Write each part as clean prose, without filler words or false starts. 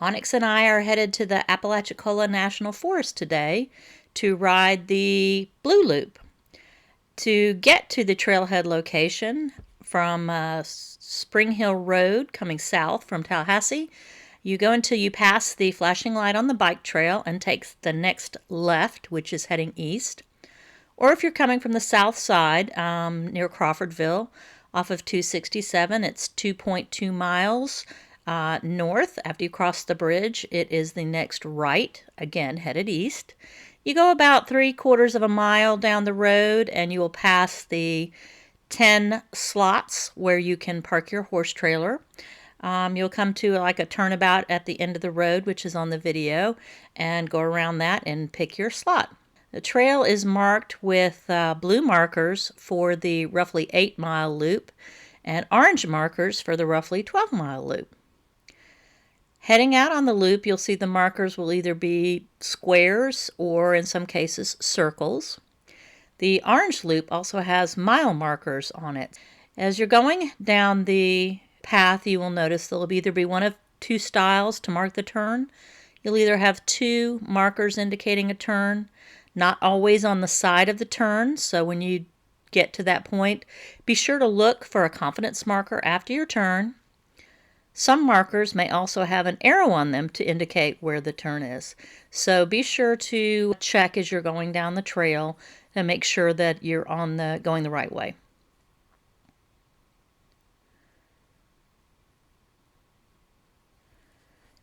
Onyx and I are headed to the Apalachicola Natl Forest today to ride the Blue Loop. To get to the trailhead location from Springhill Rd coming south from Tallahassee, you go until you pass the flashing light on the bike trail and take the next left, which is heading east. Or if you're coming from the south side near Crawfordville off of 267, it's 2.2 miles north. After you cross the bridge, it is the next right, again headed east. You go about 3/4 of a mile down the road and you will pass the 10 slots where you can park your horse trailer. You'll come to like a turnabout at the end of the road, which is on the video, and go around that and pick your slot. The trail is marked with blue markers for the roughly 8-mile loop and orange markers for the roughly 12-mile loop. Heading out on the loop, you'll see the markers will either be squares or in some cases circles. The orange loop also has mile markers on it. As you're going down the path, you will notice there'll either be one of two styles to mark the turn. You'll either have two markers indicating a turn, not always on the side of the turn, so when you get to that point, be sure to look for a confidence marker after your turn. Some markers may also have an arrow on them to indicate where the turn is. So be sure to check as you're going down the trail and make sure that you're going the right way.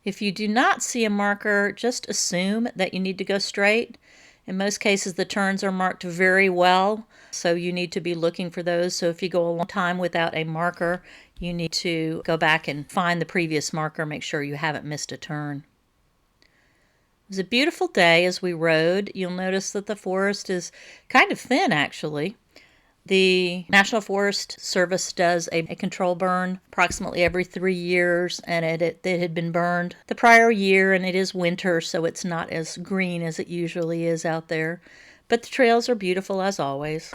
If you do not see a marker, just assume that you need to go straight. In most cases, the turns are marked very well, so you need to be looking for those. So if you go a long time without a marker, you need to go back and find the previous marker, make sure you haven't missed a turn. It was a beautiful day as we rode. You'll notice that the forest is kind of thin, actually. The National Forest Service does a control burn approximately every 3 years, and it had been burned the prior year, and it is winter, so it's not as green as it usually is out there. But the trails are beautiful as always.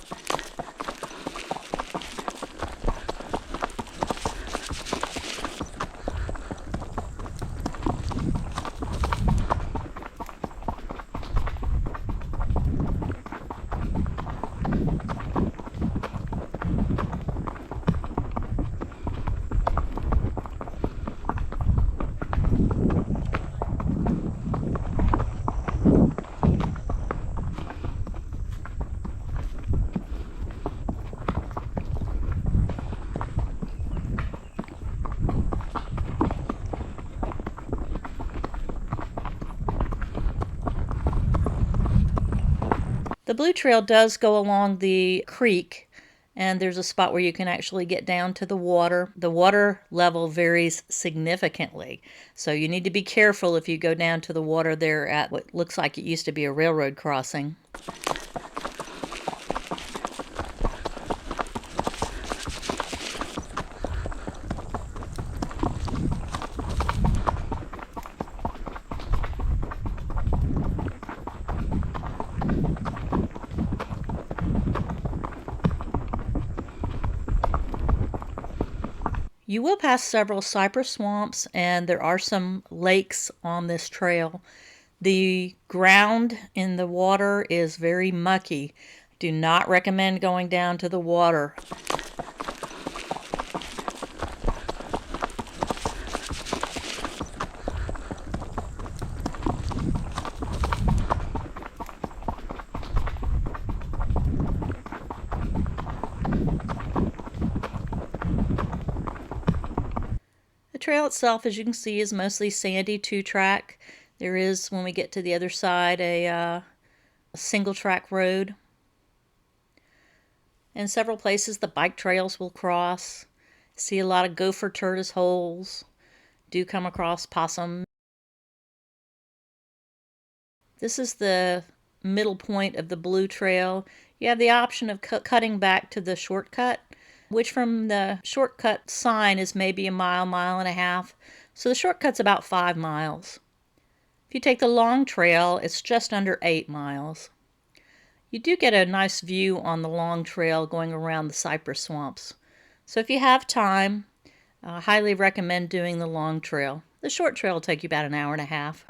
The Blue Trail does go along the creek, and there's a spot where you can actually get down to the water. The water level varies significantly, so you need to be careful if you go down to the water there at what looks like it used to be a railroad crossing. You will pass several cypress swamps, and there are some lakes on this trail. The ground in the water is very mucky. Do not recommend going down to the water. The trail itself, as you can see, is mostly sandy 2-track. There is, when we get to the other side, a single-track road. In several places, the bike trails will cross. See a lot of gopher tortoise holes. Do come across possum. This is the middle point of the Blue Trail. You have the option of cutting back to the shortcut, which from the shortcut sign is maybe a mile, mile and a half. So the shortcut's about 5 miles. If you take the long trail, it's just under 8 miles. You do get a nice view on the long trail going around the cypress swamps. So if you have time, I highly recommend doing the long trail. The short trail will take you about an hour and a half.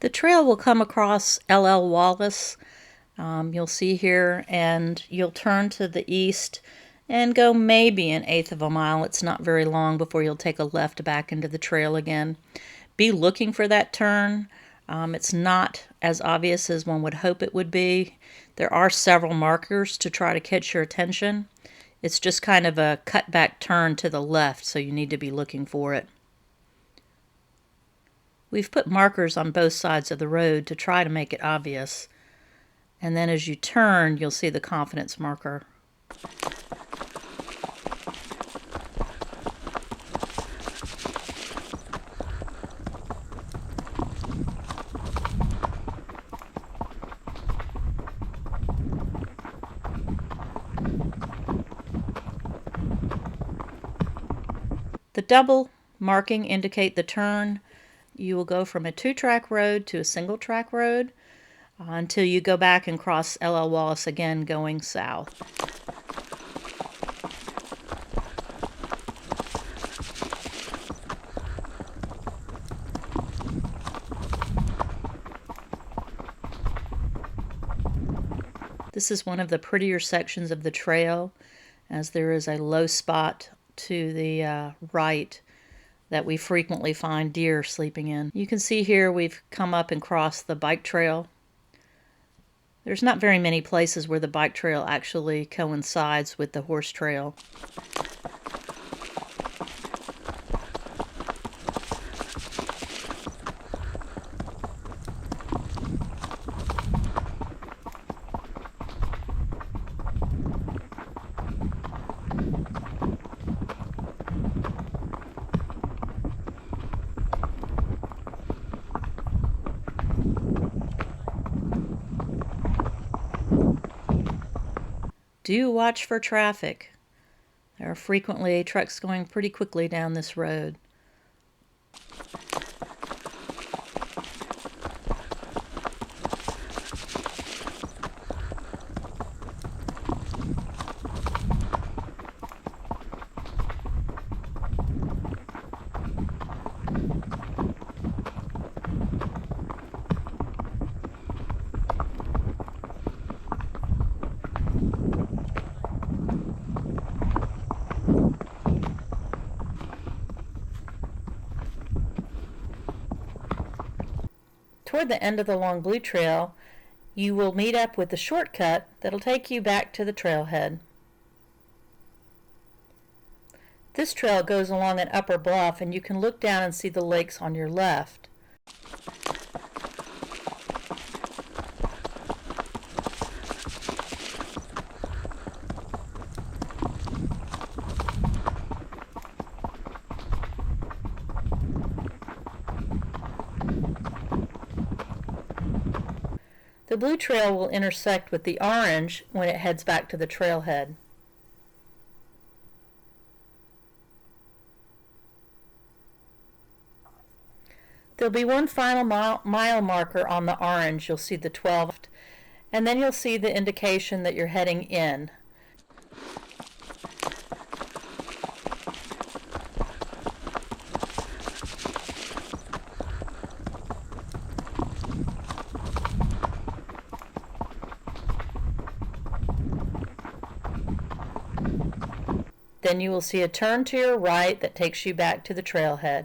The trail will come across L.L. Wallace. You'll see here, and you'll turn to the east and go maybe an eighth of a mile. It's not very long before you'll take a left back into the trail again. Be looking for that turn. It's not as obvious as one would hope it would be. There are several markers to try to catch your attention. It's just kind of a cut-back turn to the left, so you need to be looking for it. We've put markers on both sides of the road to try to make it obvious. And then as you turn, you'll see the confidence marker. The double marking indicate the turn. You will go from a two-track road to a single-track road until you go back and cross L.L. Wallace again going south. This is one of the prettier sections of the trail, as there is a low spot to the right that we frequently find deer sleeping in. You can see here we've come up and crossed the bike trail. There's not very many places where the bike trail actually coincides with the horse trail. Do watch for traffic. There are frequently trucks going pretty quickly down this road. Toward the end of the Long Blue Trail, you will meet up with the shortcut that'll take you back to the trailhead. This trail goes along an upper bluff, and you can look down and see the lakes on your left. The blue trail will intersect with the orange when it heads back to the trailhead. There'll be one final mile marker on the orange. You'll see the 12, and then you'll see the indication that you're heading in. Then you will see a turn to your right that takes you back to the trailhead.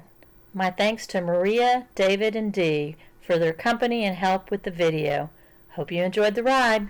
My thanks to Maria, David, and Dee for their company and help with the video. Hope you enjoyed the ride.